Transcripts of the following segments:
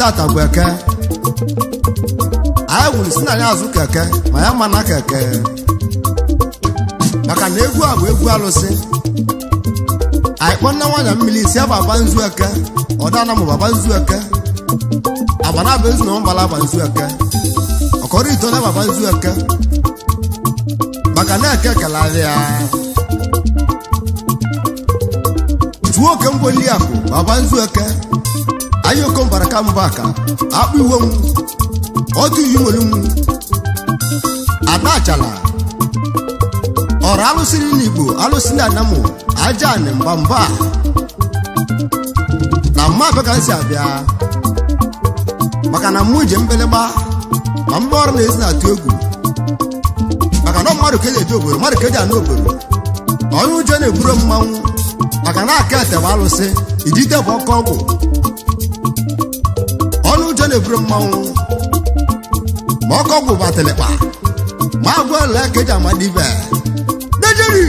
tata gweke ayi wuru sina ya azụ keke ma ya mana keke maka na egwu a bụ egwu alụsị ayi kpọnna nwanya mmiri isi baba nzu eke ọdana mụ baba nzu eke abana bụ ezu na mbala baba nzu eke ọkọrọ ito na baba nzu eke maka na eke kelari ya tuo ke ngweli akụ baba nzu eke ayo ko baraka mbaka akpu iwo mu otu yiwolu mu adachala ora alusiri n'Igbo alusi na namu aja ne mbamba na mma beka nsi abia maka na muje mbeleba ma mbor na ezi na egwu maka na mmadụ keje eje obodo mmadụ keje ana obodo onye uje na-eburu mmanwụ maka na aka ete alusi idide bụ ọkọ ọgwụ eburu mmanwụ ma ọkọ gwụ batelekpa ma agwọ ele keja amadibe dejeri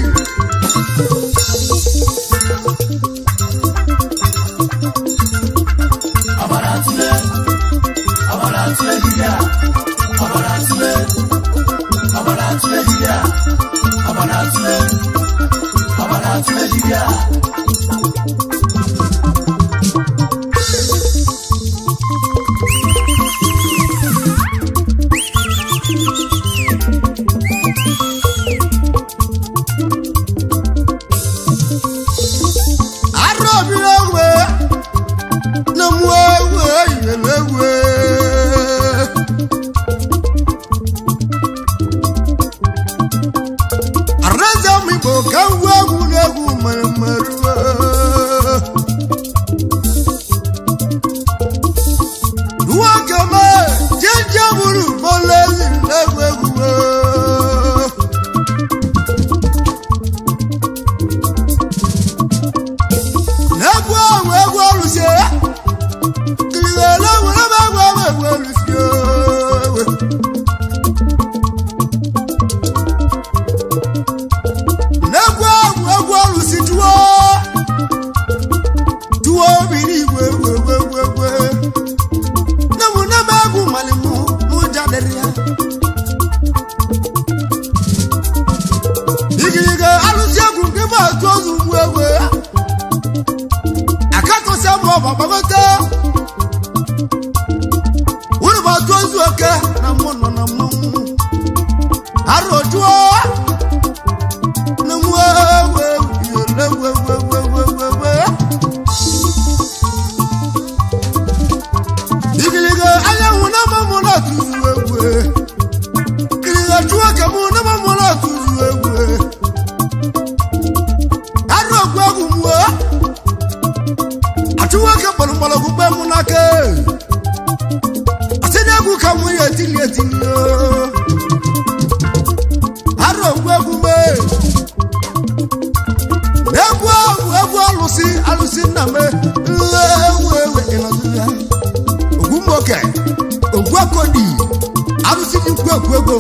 arụsị dị nkwu ego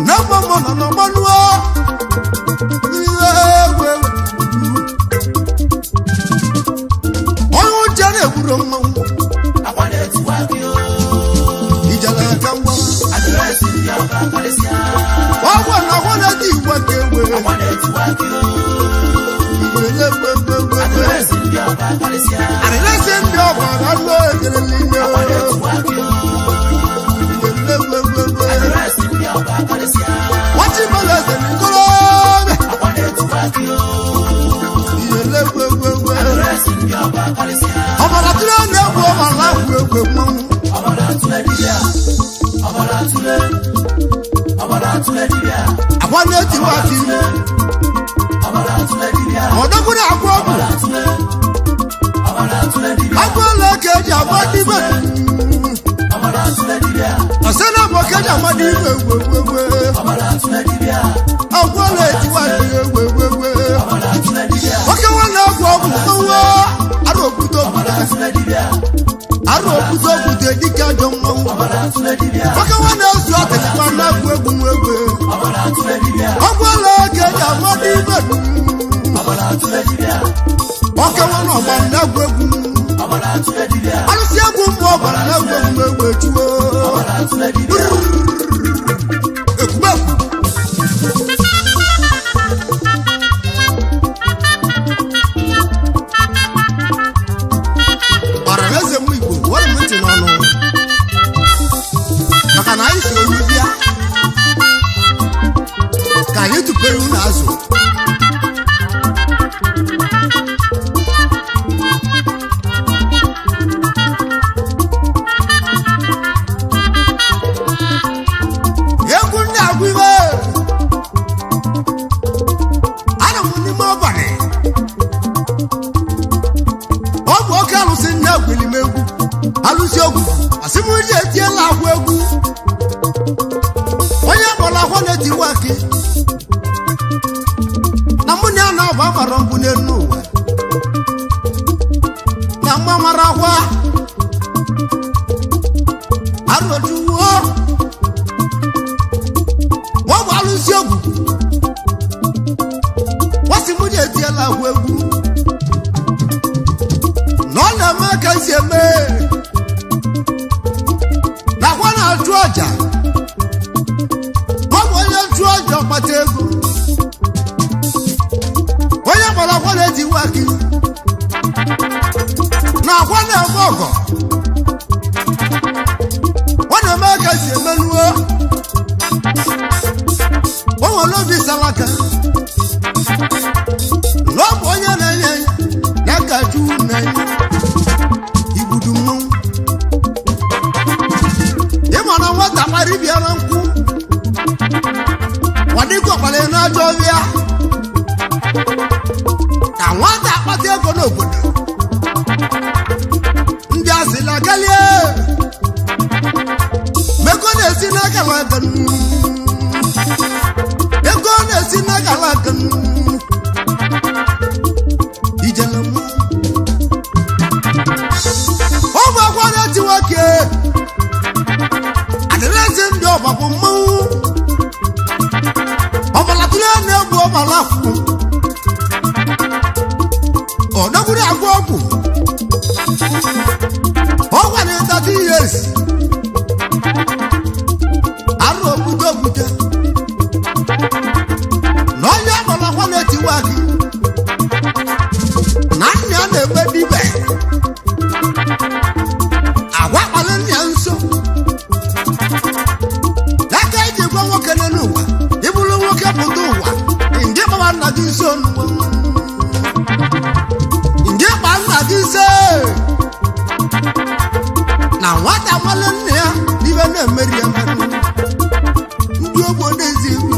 na mmanwụ nọ n'ọgbanụọ onye uche na-egburo mmanwụ ijele ka ngwa ọgwụ na ọgwụ na-eji igwe ka egwe arịlesi ndị ọbara anụ ejere n'ime wọ́n bọ̀lọ̀ ẹ̀sẹ̀ ní kọ́lọ́ rẹ̀. Ìyẹlẹ gbẹgbẹgbẹ. Ọ̀bọ̀lọ̀ tí wọ́n ní ẹ̀kọ́ ọmọ aláwọ̀ ẹgbẹ̀ mọ́. Ọ̀bọ̀lọ̀ àtúlẹ̀ dìbíà. Ọ̀bọ̀lọ̀ àtúlẹ̀. Ọ̀bọ̀lọ̀ àtúlẹ̀ dìbíà. Àwọn ní etí wá sí. Ọ̀bọ̀lọ̀ àtúlẹ̀ dìbíà. Ọ̀dọ́kùnrin àgọ́ ọ̀bù. Ọ̀bọ̀lọ̀ àtúlẹ̀. Ọ̀bọ̀lọ̀ àtúlẹ̀ dìbíà. Àgọ́ ọ̀lẹ́kẹ̀ẹ́jì àgọ́ dìbẹ̀. Ọ̀bọ̀lọ̀ àtúlẹ̀ dìbíà. Ọ̀sẹ̀ náà bọ̀ kẹ́jà má di wéwéwéwé. Ọ̀bọ̀lọ̀ àtúlẹ̀ dìbíà. Ọ̀gbọ́n lè ti wá di wéwéwéwé. Ọ̀bọ̀lọ̀ àtúlẹ̀ dìbíà. Ọ̀kẹ́ wọn náà kú ọ̀bùn tó wọ́. Aró òkúta òkúta. Ọ̀bọ̀lọ̀ àtúlẹ̀ dìbíà. Aró òkúta òkúta èdíkà jọ mọ́. Ọ̀bọ̀lọ̀ àtúlẹ̀ dìbíà. Ọ̀kẹ́ wọn náà sọ àtẹ̀sípa náà kú egun wéwé. Ọ̀bọ̀lọ̀ àtúlẹ̀ dìbíà. Ọ̀gbọ́n lè kẹ́jà má di wéwé. Ọ̀bọ̀lọ̀ àtúlẹ̀ dìbíà. Ọ̀kẹ́ wọn náà bá náà kú egun. Ọ̀bọ̀lọ̀ àtúlẹ̀ dìbíà. Arúsí ẹ̀kún mú ọ̀bọ̀lọ̀ náà kú egun wéwé túwó. Ọ̀bọ̀lọ̀ àtúlẹ̀ dìbíà. maka na anyị si onye bịa ka anyị tụpere unu azụ egwu ndị agwụ ibe ana m n'ime ọbanye ọ bụ oke alụsị nne egwelimegwu alụsị ogwu asị m ji etiela agwụ egwu onye gbara akwa na-etiwe akị na mụ na ya na-abụ agbara mbụ n'elu ụwa na mma mara akwa arụjuwo ọ bụ alụsị ogwu wasị m ji etiela agwụ egwu na ọ na-eme ka isi eme nakwa na-achụ ọja ọ bụ onye chụọ ọja ọkpata ego onye gbara akwa na-etiwe akị na akwa na-eme ọgọ ọ na-eme ka isi emenuo o nwere obi salaka na ọ bụ onye na-enye ya ka ju na-enye igbudu mmanwụ ịma na nwata kpara bịara nkwụ wadịkwa kpara n'ajọ ọbịa ka nwata akpata ego n'obodo ndị asịla galie mego na-esi n'agala aga ego na-esi n'agala aga ijele mụ ụmụ agwa na-eti nwoke adịrịsị ndị ọbabụ mmanwụ ọbalatụrụ na-egbu ọbalakwụ ọdọgburu agwa ọgwụ ọgwa na-etati ihe esi arụ ogbute ogbute na onye ọbalakwa na-etiwe gị na nna na-eme dibe agwa kpali nna nso aka eji gwa nwoke n'elu ụwa ịbụrụ nwoke pụta ụwa ndị gbara nna gị nso ndị gba nna gị nso na nwata nwale nna ya n'ibe na-emeri emerụ ndị obodo ezi iwu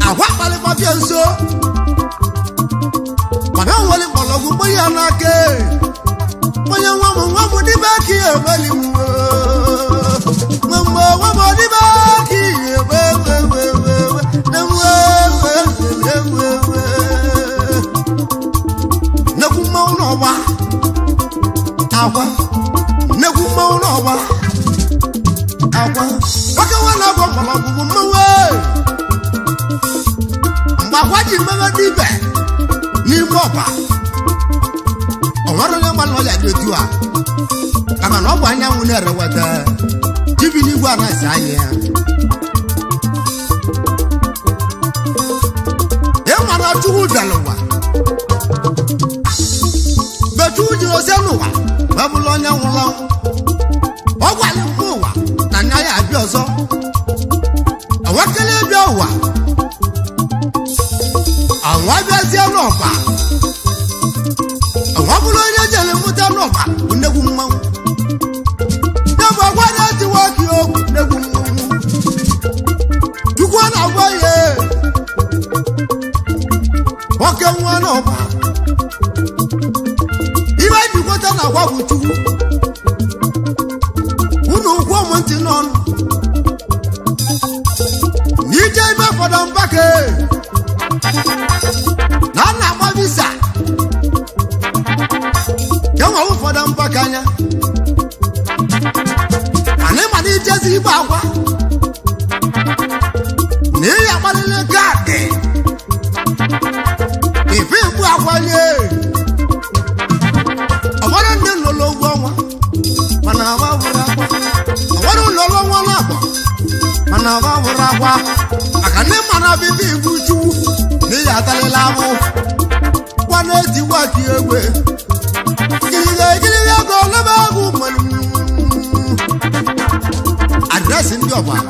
agwa kpalịkpabịa nso mana o nwere mgbọrọgwụ mgbe ya n'aka onye nwa m dịbe aka ihe ebeli nwa m dịbe aka ihe nnekwu mmanwụ n'ọgba agwa nnekwu mmanwụ n'ọgba ọgwụgwụ mmanwe mgbakwa ji mmewe n'ibe n'ime ọba ọnwere onye mmanụ ọya dị otu a kama na ọ bụ anyanwụ na-ereweta jibi n'igwe a na-asa anya ya ịmara chukwu bịara ụwa bechukwu jiri ose n'ụwa wee bụrụ onye nwụrụ ọnwụ ọ gwara mkpa ụwa na anya ya abịa ọzọ ewekele bịa ụwa ọnwa bịazie n'ọba ọnwa bụrụ onye jere mụta n'ọba bụ nnegwu mmanwụ ya bụ agwa na-etiwa gị okwu nnegwu mmanwụ chukwu a na-agwa ya nwoke nwa n'ọba ibe jikwata na agwa bụ chukwu unu ụkwụ ụmụntị n'ọnụ n'ije ime fọdụ mbake na a na-agba visa kenwa ụfọdụ mbake anya mana ịma na ijezi igbe agwa na ihe agbalịrị kaadị ife mgbu agwa nye ọgbara ndị nlụlụ ụgwọ ọnwa mana agba bụrụ agwa ọgbara ụlọlụ ọnwa na-agba mana agba bụrụ agwa maka ndị mana bibi ibu chukwu na ihe atalịla amụ gwa na-eti gwaki egbe gịrịgịrịgịrịgị ego olebe agụ mmanụ adresị ndị ọgbara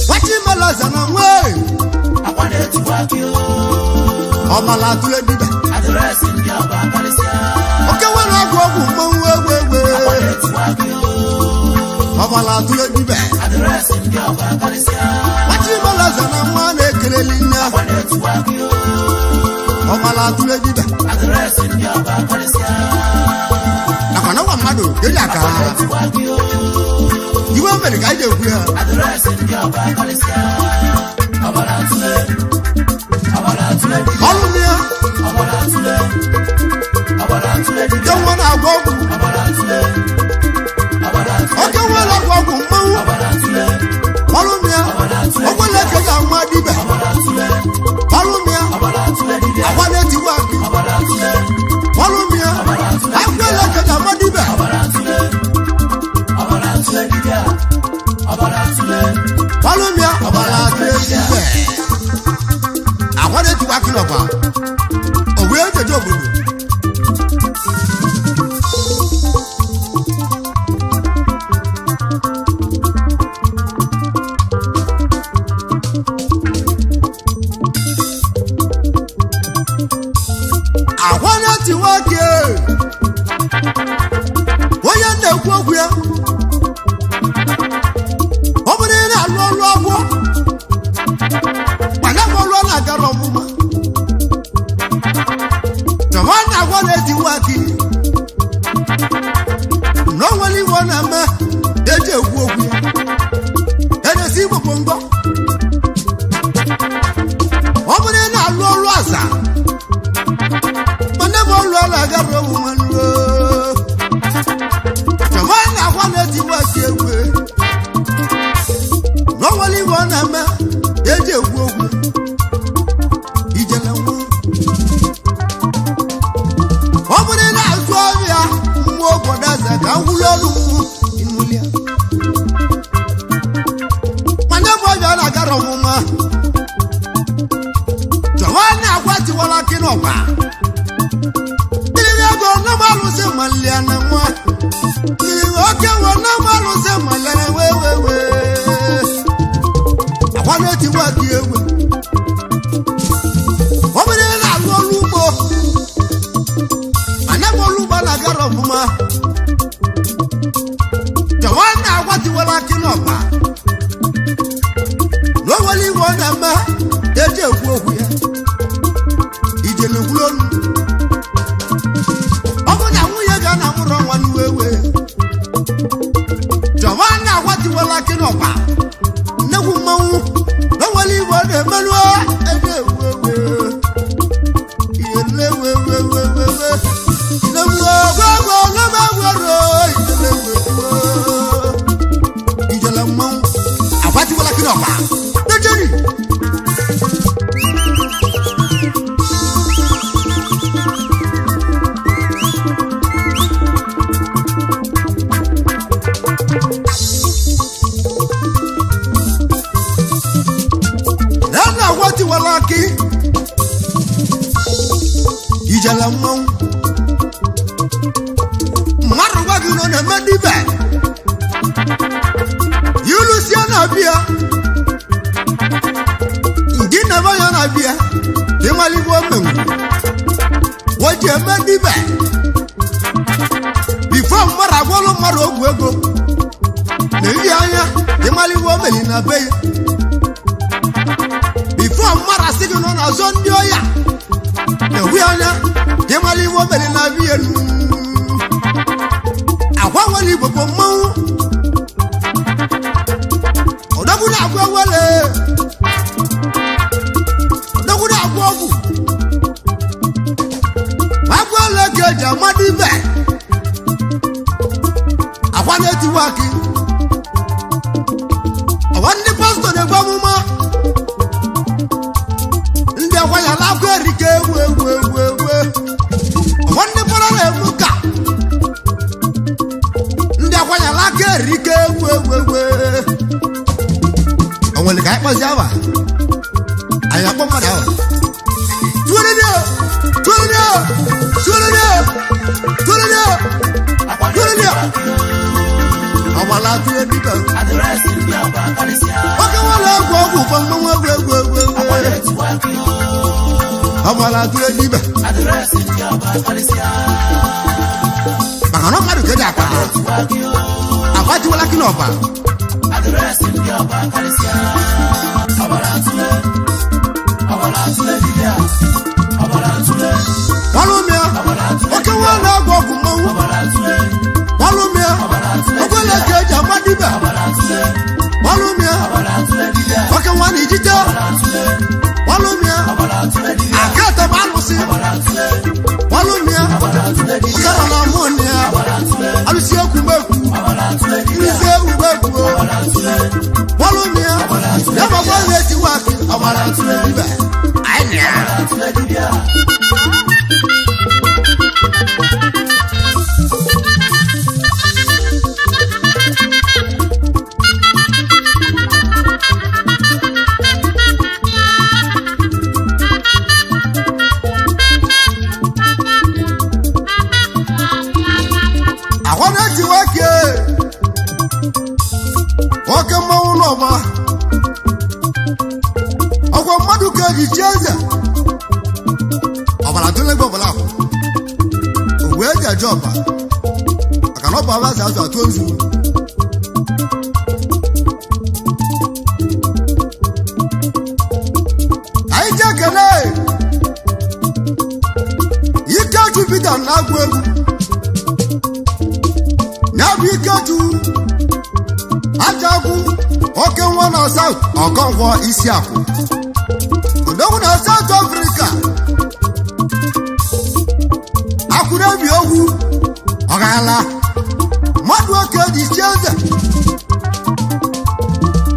wachi melaza na nwe ọbala atụle dibịa oke nwere ọgwụ ọgwụ mmanwụ egbe egbe ọbala atụle dibịa wachi melaza na nwa na-ekeleli nne ọbala atụle dibịa nakwa na nwa mmadụ eji aka iwe mere ka anyị ga-ekwu ya ọrụ ya nke nwa na-agwa ọgwụ oke nwa na-agwa ọgwụ mmanwụ ọrụ ya ọgwụla eke ga nwa dibịa ọrụ ya agwa na-etiwa gị ọrụ ya agwụla eke ga nwa dibịa ọrụ ya ọbara atụle dibịa agwa na-etiwa gị n'ọba o wee jeje obodo agwa na-etiwa gị onye na-ekwu okwu ya ọ bụrụ ị na-alụ ọlụ ọgwụ mana m ọlụ na-agara ọmụma chọwa na agwa na-etiwa gị na o nwere iwe ọ na-eme eji ekwu okwu ya eresi igbogbo ngọ ọ bụrụ ị na-alụ ọlụ aza mana m ọlụ na-agara ọmụma chọwa na agwa na-etiwa gị egwe na o nwere iwe ọ na-eme eji ekwu okwu ijele nwa ọ bụrụ na-azụ ọrịa mmụọ obodo eze ka ngwụlụ ọrụ mmụli ya mana bụ ọbịa na-agara ọmụma chọwa na-agwa tiwara akị n'ọba iri ego nama alụsị malia na nwa iri oke nwe nama alụsị malia wewewe agwa na-etiwa gị egwe ọ bụrụ na-alụ ọrụ ugbo mana bụ ọrụ ugbo na-agara ọmụma chọwa na-agwa tiwara akị n'ọba na o nwere iwe ọ na-eme eji ekwu okwu ya ijele gwuru ọnụ ọ bụ na nwunye ga na nwụrụ ọnwa n'uwewe chọwa na-agwa tiwara akị n'ọba nnegwu mmanwụ na o nwere iwe ọ na-emerụ ebe ewewe ihe nlewewewewewe ijele mmanwụ gị nọ na-eme dibe ilusie na-abịa ndị na-ebe ya na-abịa ịmalite omenwu woji eme dibe bifo mmadụ agwọlụ mmadụ ogwu ego na iri anya ịmalite omeli na be ya bifo mmadụ asị gị nọ n'azọ ndị ọya na-ewu anya ịmalite omeli na be ya agwa nwere igbo bụ mmanwụ odogwu na-agwa wele odogwu na-agwa ọgwụ agwa ole ka eji amadị ibe agwa na-etiwa akị ọwa ndị pastọ na-egbu amụma ndị agwa ya lakwa erike ewu ewu ewu ewu ọwa ndị pọrọ na-egbu ka ndị agwa ya lakwa erike ewu ewu ewu onwere ka anyị kpọzi awa anyị akpọ mmadụ ahụ ọgbala tụrụ dịka oke nwere egwu ọgwụ ụfọ mmanwụ egwu ọgbala tụrụ dibe maka na mmadụ kedu akwatiwala kí n'ọba walumia oke nwa na-agwọ ọgwụ mmanwụ walumia okwele ka eji agbadibe walumia oke nwa na ijite walumia akata bụ alụsị walumia kara na amụnia alụsị ekwumekwu nrizi ewumekwu walumia ya makwa na-etiwa akị ọgbara ntụle dibe anya nwoke mmanwụ n'ọgba ọgwa mmadụ ka eji chi eze ọbara tụlegbe ọbara akwụ ogwe eji eje ọba maka na ọba abazi azụ atụ ozu anyị ji ekele Ikechu Peter na-agwụ egwu ya bụ Ikechu Achagwu oke nwa na South Okonkwo isi akwụ odogwu na South Africa akwụrụ ebi ogwu ọgala mmadụ oke dị chi eze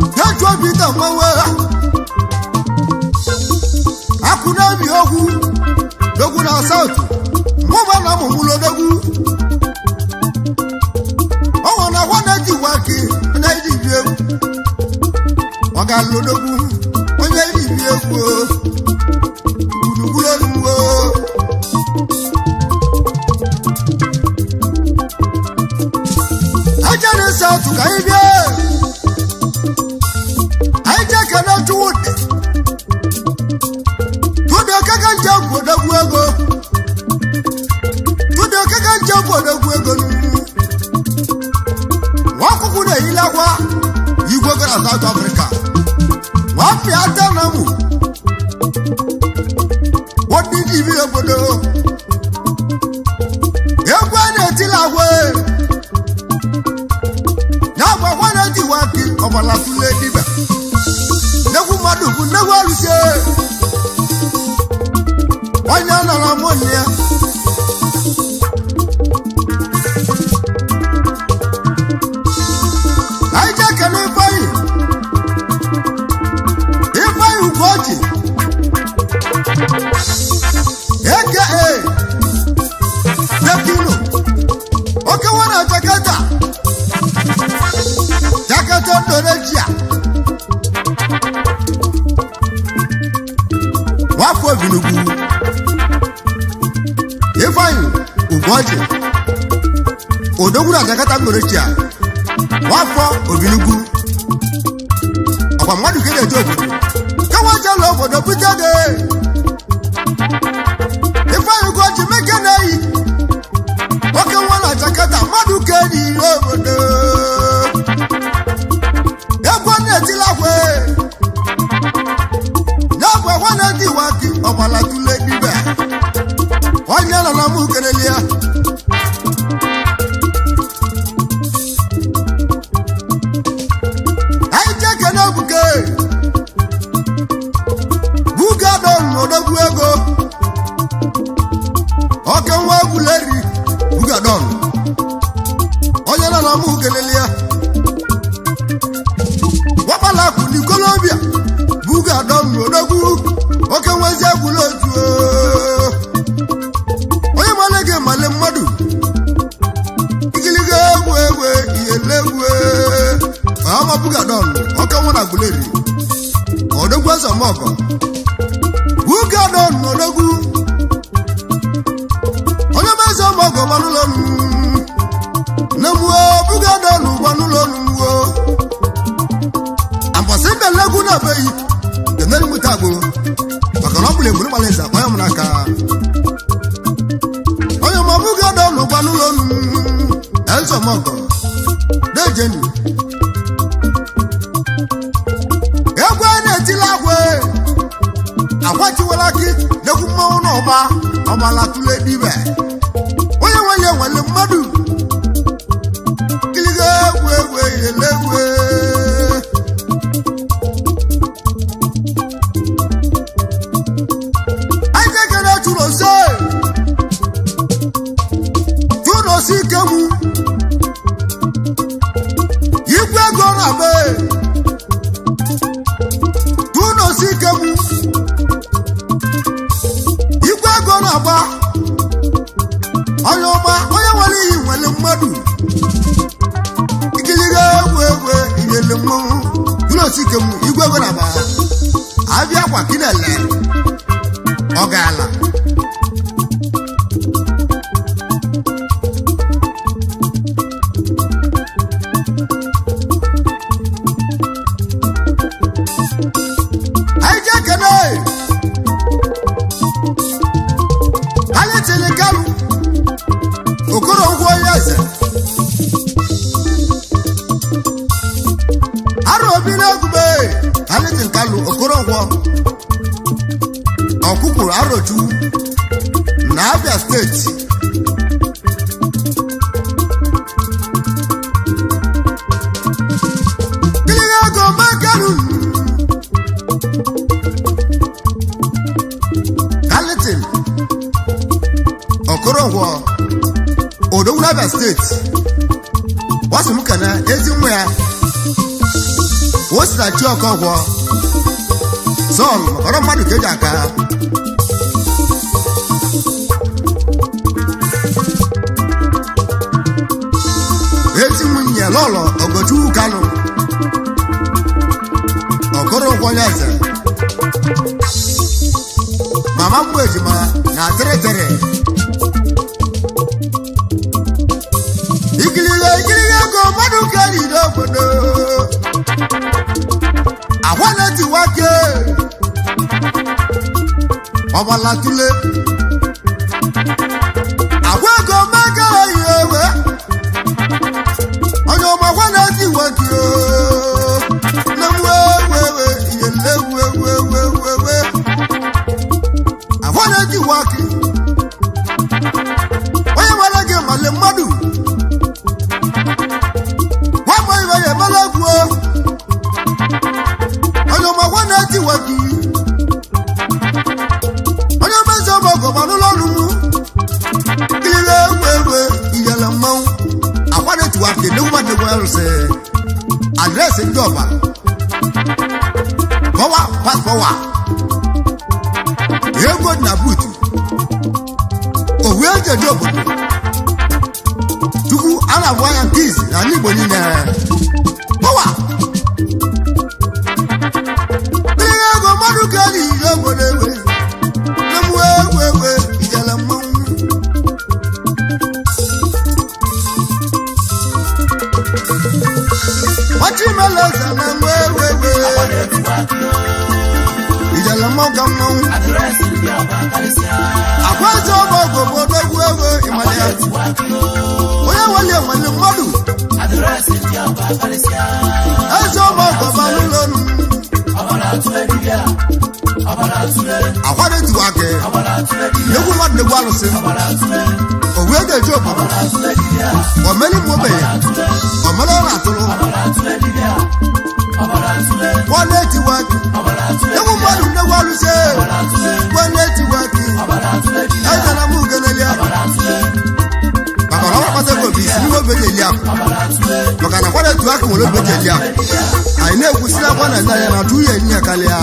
Ikechu Peter mmanwe akwụrụ ebi ogwu dogwu na South mmụba na mụmụlụ odogwu ọnwa na agwa na-eji waki na-eji egwu ọ ga-alụ odogwu onye iri egwu gburugburu olugbo aja na-ese atụ ka anyị bịa anyị je kene Chuwudi Chuwudi okeke nje bụ odogwu ego Chuwudi okeke nje bụ odogwu ego nwa ọkụkụ na-eyile akwa igwe gara South Africa wapịa atanamu wadị jibi obodo egwu a na-etila agwa ya bụ agwa na-etiwa akị ọgbala tụle dibe nnegwu mmadụ bụ nnegwu alụsị onye a nara mụnne ya anyị ji ekele Ifeanyi Ugochi aka Tekino oke nwana Jakarta Indonesia wafọ binugwu Ifeanyi Ugochi odogwu na Jakarta Morochia wafọ Obinugu ọkwa mmadụ ka na-eje obodo kawajala obodo bute gị Ifeanyi Ugochi meke na-eyi nwoke nwa na Jakarta mmadụ ka enyi obodo egwu na-etila akwe na-agwa egwu na-edi iwa gị ọgbala tule dibe onye nọ na mụ kerelia anyị jeke na obuke bugadon odogwu ego oke nwa egwuleri bugadon onye nọ na mụ kerelia wakpala kwuli Colombia bugadon odogwu oke nwezi egwule otu onye male gị male mmadụ ikiliga egwu iyelegwu ọma bugadon oke nwa na egwuleri odogwu ezomọkọ bugadon odogwu onye meze ọmọgọ gbanụlọ na mụọ bugadon gbanụlọ mụọ ambọsị mbelegwu na beghị denere mụta agboro maka na ọ bụla egburu gbalịza onye m n'aka onye ma bugadon gbanụlọ ezomọkọ dejeni egwu a na-etila agwe akwatiwala gị n'egwu mmanwụ na ọgbala tụle dibe onye nwenye nwere mmadụ kiliga egwu elegwe anyị jekere tụrosi ikegbu igwe ego na be tụrosi ikegbu igwe ego na-agba onye ọma onye nwere iyi nwere mmadụ ikiliga egwu inyele mmanwụ tụrosi ikegbu igwe ego na-agba abịa kwa kinele ọ gaala anyị jekene anyị tiri Kalu Okorongwo onye eze arụ obi n'egwube anyị tiri Kalu Okorongwo ọkwụkwụrụ Arochu na Abia steeti kiliga ego makaru Kalitin Okorongwo odogwu na Abia steeti wasimukana ezi nwa ya osita chi Okongwo Sol makọrọ mmadụ ka eji aka ezi nwunye lọlọ Ogochukwu Kanu Okorongwo onye eze mama mgbe ejima na tere ikiliga ego mmadụ ka eri n'obodo agwa na-eti wake ọgbala tule agwa ego megara ihe ewe onye ọma gwa na-eti wake na mwewewe iyelegwu agwa na-eti wake onye nwere gị male mmadụ nwama iwe ya emela egwu onye ọma gwa na-eti wake onye mezi ọmọgọ gbanụlọ ọrụ mụ kiliga egwu iyele mmanwụ agwa na-eti wake n'egwu mmadụ arụsị adreesị ndị ọba kọwa paspọwa ego dị na buutu owu ejeji obodo tupu a na-agwa ya nke izi na Igbo niile kọwa kiliga ego mmadụ ka eri obodo egbe na mwe egwu ijele mmanwụ meleza na wewe ijala moga mo akwazo bogo bodo wewe imale oya wale wale modu azo bogo balulonu akwade tuwake yewu wadde gwalose owede jobo omeli mobe omelo ratolo wane tuwake yewu wadu ne gwaluse wane tuwake ajana mugenelia bakara pase ko bi si mo bejelia bakara kwade tuwake mo lo bejelia aine kusira kwana na tuye nya kalia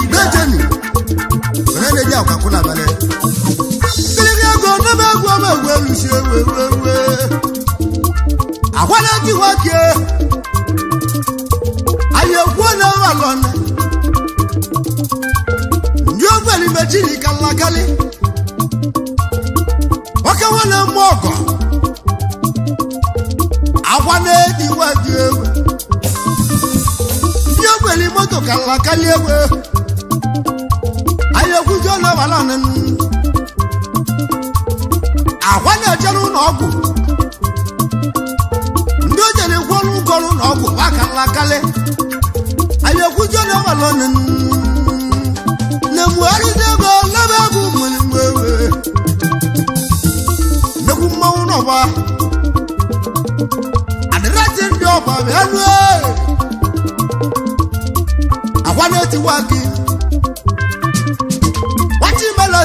bejeni nene dia okakuna bale kile go na bagwa bagwa lusie wewe akwana ti wake aye kwona walona ndio kweli mejini kala kale waka wana moko akwana ti wake ndio kweli moto kala kale wewe ayekujo na balanen akwana jeru na ogu ndo jere kwolu golu na ogu wakala kale ayekujo na balanen na muari dego labagu mulwewe neku mauna ba adraje ndio ba benwe akwana ti waki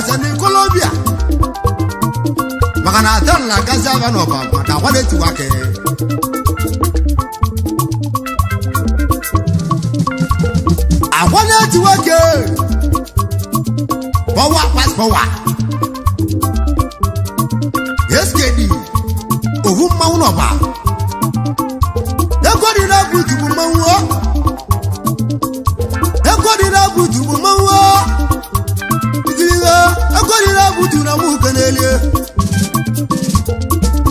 in Colombia magana dan la gaza ga no ba da wale ti wake awale ti wake power pass power skd owu ma uno ba e go di na buju bu ma wo e go di na buju bu ma wo akorira butu na mu kanele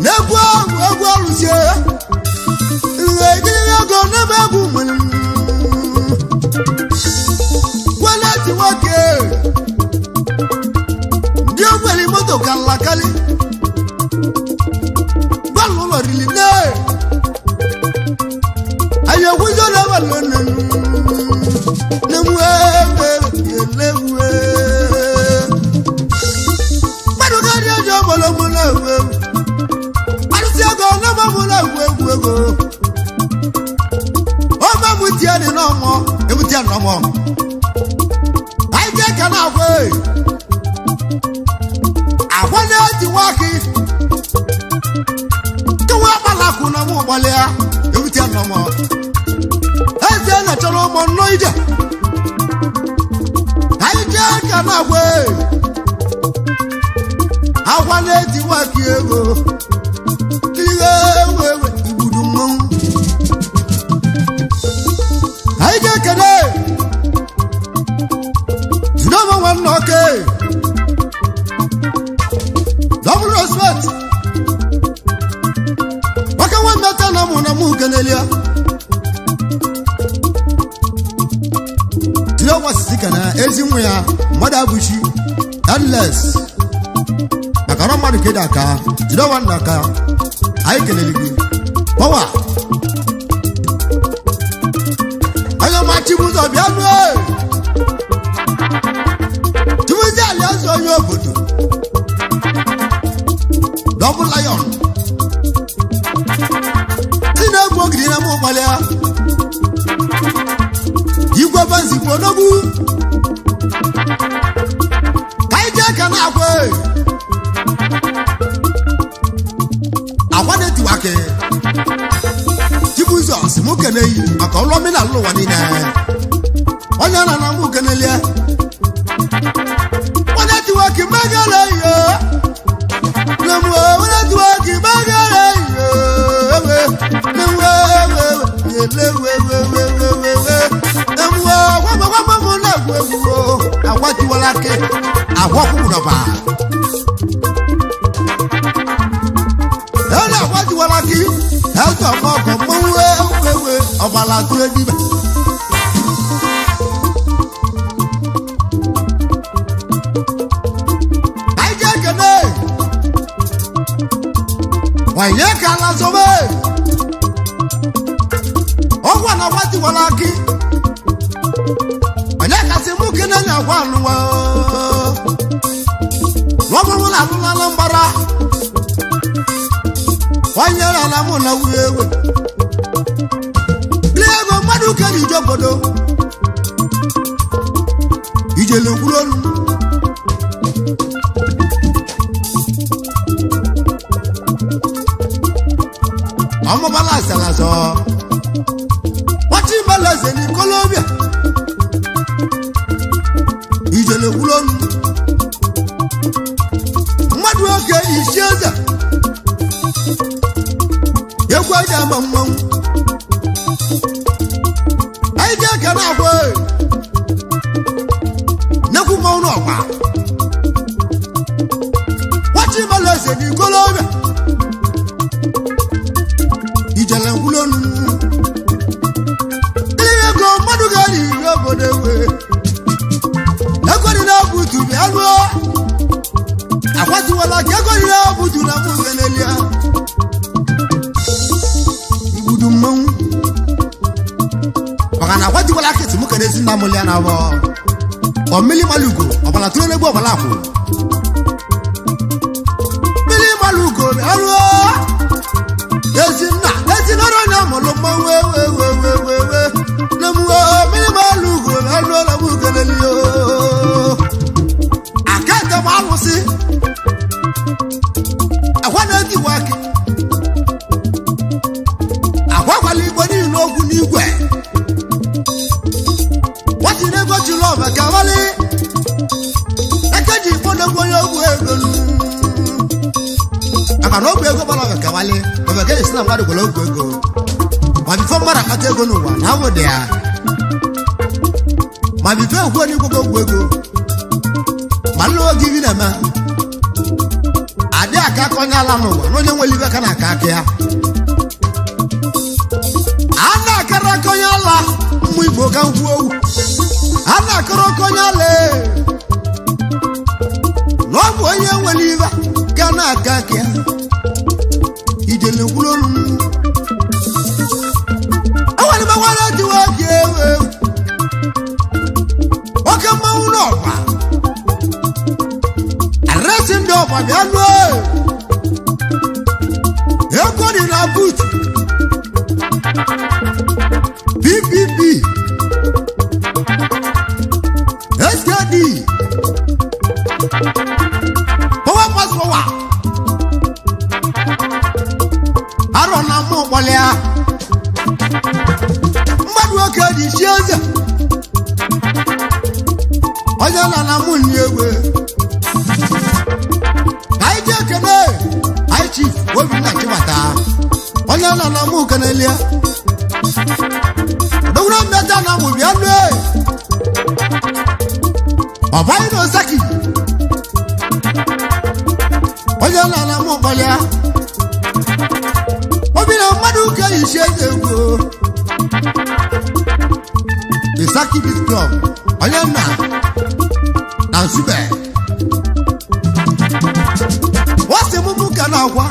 negwa agwa lusie ngejira go na bagu mun wala ti wake ndio kweli moto kala kali balu lo riline ayo kujo na balona nemwe yelewe Tiani no more, ebutia no more. I take an away. I wanna to walk it. To walk Malakuna Mobalia, ebutia no more. I then a Tolomon Noida. I take an away. I wanna to walk you. I get it. You know one okay. Double respect. What can one matter now on a muganelia? You know what's sticking as in where Mother Bushi, unless Nakarama Kedaka, you know one Naka. I can live. Power. Chibuzo bianwe Chibuzo alianzo yobudu Double lion Sina mwogiri na mwopalea Yigwa bansi ponobu Kaijeka na kwe Awane tiwake Chibuzo simuke neyi Akaulo mina lulo wanine Onyana na mukenelia Wana tuwaki magala yo Namwe wana tuwaki magala yo Namwe Namwe Wama muna kwewo Awati walake Awaku munaba Yana awati walaki Helta moko mwe ọbala tụrụ edibe anyị ga-ekene nwanyị ka ala zobe ọgwa na gbatiwala akị onye kasị mụ kene na agwa anụwa n'ọbụrụ na alụlala mbara onye ala mụ na wuo ewe lie ego mmadụ kere ije obodo ijele gwuru olu ọmụbala asalazọ wati malaze ni Colombia ijele gwuru olu mmadụ oge isi eze egwu aja ama mmanwụ anyị ga-eke na agwa nekwu mmanwụ n'ọgba wati malaze ni Colombia ijele gwuru olu ego mmadụ ga-eri iri obodo ewe ego dị na-abụtu bịa ruo akwatiwala ka ego dị na-abụtu na mụ venelia igbudu mmanwụ maka na akwatiwala akịtị mụ kere ezi nna mụlịa na abụọ ọmmili malugo ọbala tụrụ n'egbu ọbala akwụ mmili malugo bịa ruo ezi nna ezi nọrọ onye mụrụ mmanwụ ewewewewewe mmiri malugo bịa ruo na mụ kelelio akete m alụsị akwa na-eti waki akwakwala igbo niile okwu n'igwe watiri ego chilọba ka wali ekeji ikpo na-egwu onye ogwu ego maka na ogwu ego gbara ka wali ebe ka esi na mmadụ gwara ogwu ego ma bifo mmadụ akpata ego n'ụwa na awụ dị ya ma bifo ekwu onye igwe ogwu ego ma nlụ oge ibi na-eme adị aka aka onye ala n'ụwa n'onye nwere ibe ka na-aka aka ya a na-akara aka onye ala mmụ igbo ka ngwu owu a na-akara aka onye ala na ọ bụ onye nwere ibe ka na-aka aka ya ijele gwuru olu enwere m nwere diwe oge ewe nwoke mmanwụ n'ọgba aresi ndị ọgba bịa lụọ ego dị na buutu PPP SKD power pass power arọ na mụ gbalịa mmadụ oke dị isi eze onye na mụ nri egwe anyị ji ekene anyị chief Obinna Chibata onye na mụ kenelia dogoro mmeta na mụ bịa nụ ọbanyị na Osaki onye na mụ gbalịa Obinna mmadụ ka isi eze egwu Osaki Beat Club onye nna na Nsube wasi mụ ka na agwa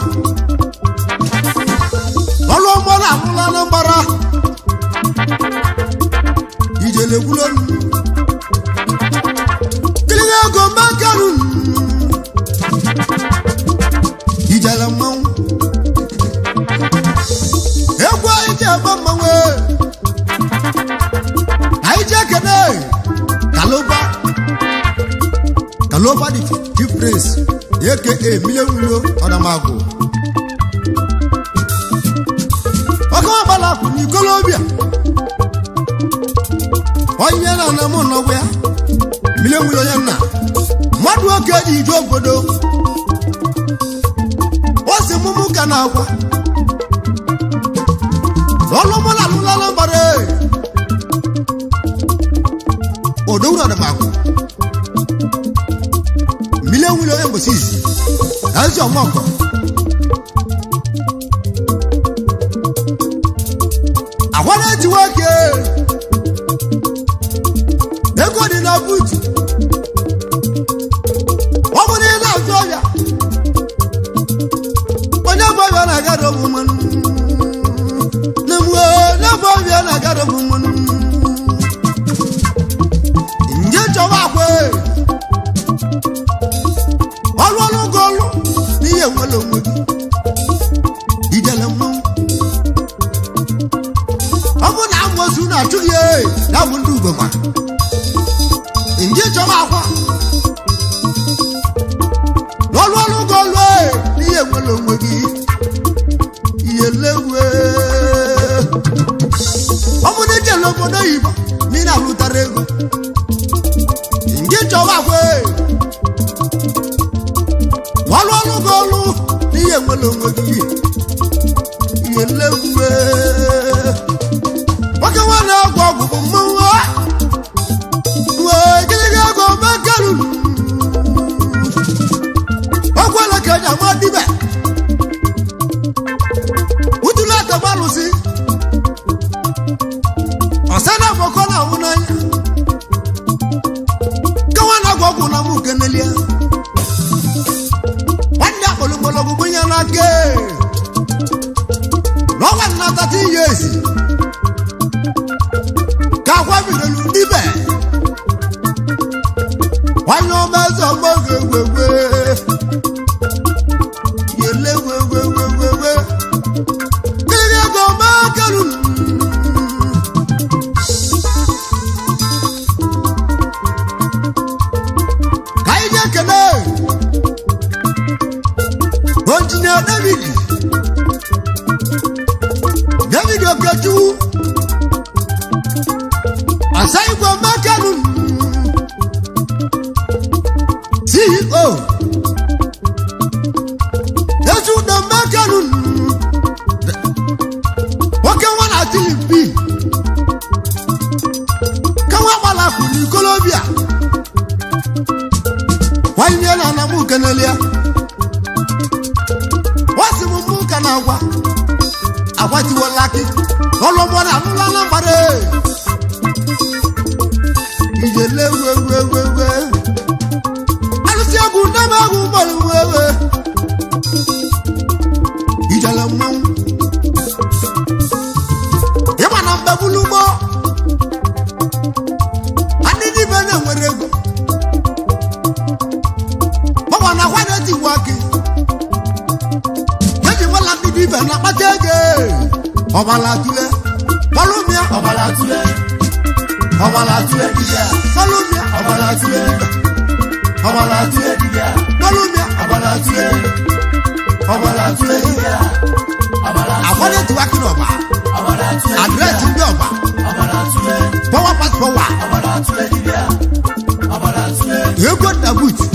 ọlụ ọmọla amụla na mbara ijele gwuru olu kiri ego makaru ijele mmanwụ egwu anyị ji agba mmanwụ anyị ji ekene Kaloba the chief prince aka Milion Odamagu ọkọwabala kwụ ni Colombia onye na mụ n'ọgwụ ya Milion onye nna mmadụ oke dị ije obodo o si mụmụ ka na akwa ọlụmụla alụlala mbara odowuru Odamagu Milion onye mgbosi izi na ezi ọmọkọ akwara ti wake ego dị na butu ọ bụ na ị na-azụ ọbịa onye bụ ọbịa na-agara ọbụ mmanụ na mgbe onye bụ ọbịa na-agara ọbụ mmanụ nje chọwa akwa ọlụ ọlụ gị ọlụ n'ihe nwere onwe gị ijele mmanwụ ọ bụ na amụozu na-achụghị ya bụ ndị ugogba nje chọwa akwa n'ọlụ ọlụ gị ọlụ n'ihe nwere onwe gị ihe lewe ọ bụ na ijele obodo oyibo ma ị na-alụtara ego nje chọwa akwa ọlụ ọlụ gị ọlụ n'ihe nwere onwe gị ihe lewe nwoke nwa na-agwụ ọgwụ bụ mmanwụ wee gịnịgị ego mekeru ọgwụele ka eji ama dibe utulu atabalụsi ọsa na afọkọ na ahụ n'anya ka nwa na-agwụ ọgwụ na mụ kenelia nwanne akpọlụgbọlọgwụ gbenye n'aka n'ọnwa nna 30 years ka akwa bidolu dibe nwanne ọmazọ mgboge egwegwe yele gwegwegwegwe gịnị ego makeru ka anyị na-ekele Engineer David Okechukwu Asaigwe Makeru CEO Ezudo Makeru nwoke nwa na Tilipi ka nwa gbalakwụ n'Ikolobia nwanyị na anamu kenelia wasi mumu kana agwa ti wolaki olomo na nla mbare ijele wewewewe alusi agu na magu wewe ijele mmanwụ yaba na mbabulumo ani di bene nwere ego baba na kwa na ti waki ibe na patege obalatule palumia obalatule dia palumia obalatule dia palumia obalatule dia abale ti waki no ba address ndi oba power pass power ego dabut dia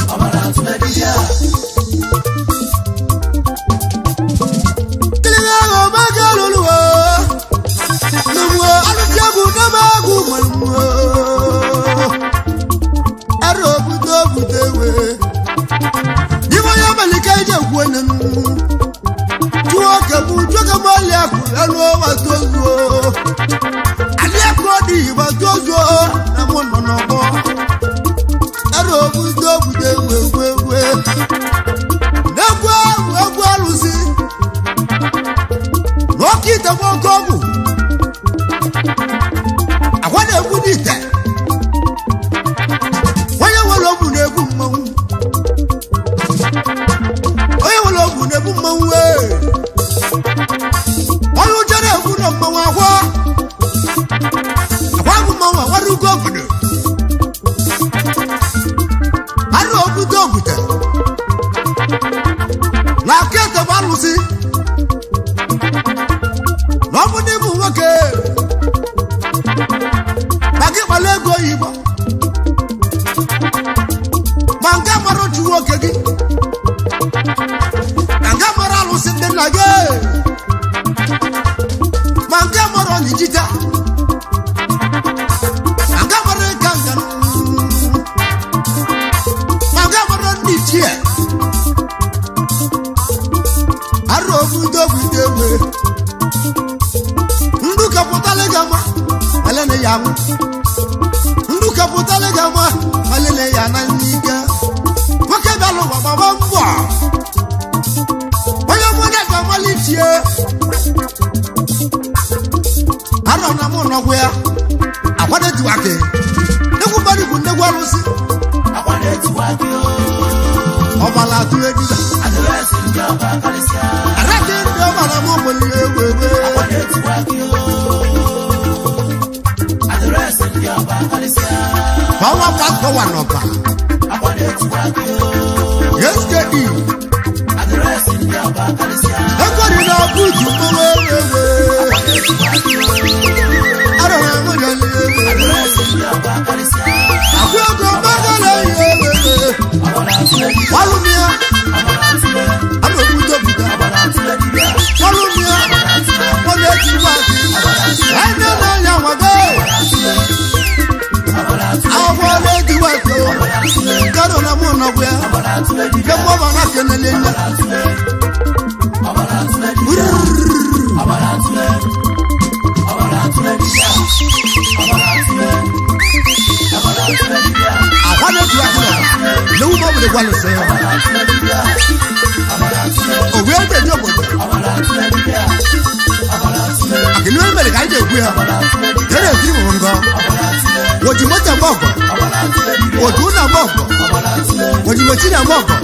Ndu kapota ya ndụ kapụtara ga-ama malele ya na n'ike nwoke bịalụ gbagba mbọ onye mụna ga-amalitie anọ na mụ nọgwụ ya akwadejiwake nnegwu mmadụ bụ nnegwu arụsị ọbala atụ ediga arake ndị ọbala m ogbonye egwu ebe ọnwa pakọwa n'ọba SKE ekweri na buutu mmanwụ ewe arụrụ amụjali ewe akwụ ego mmadụla ihe ewe walụmịa ana-ekwute obuga walụmịa ọ na-eti nwaadị anya n'anya nwado agwọ na-eti nwaado garo na mụ nọgwụ ya nke mmọba na kenele nne akwane tu akwana le wo mo le kwalo se o we ande jo bodo akini we mele ka je ku ya tere ti mo ngo wo ti mo te mo go wo tu na mo go wo ti mo ti na mo go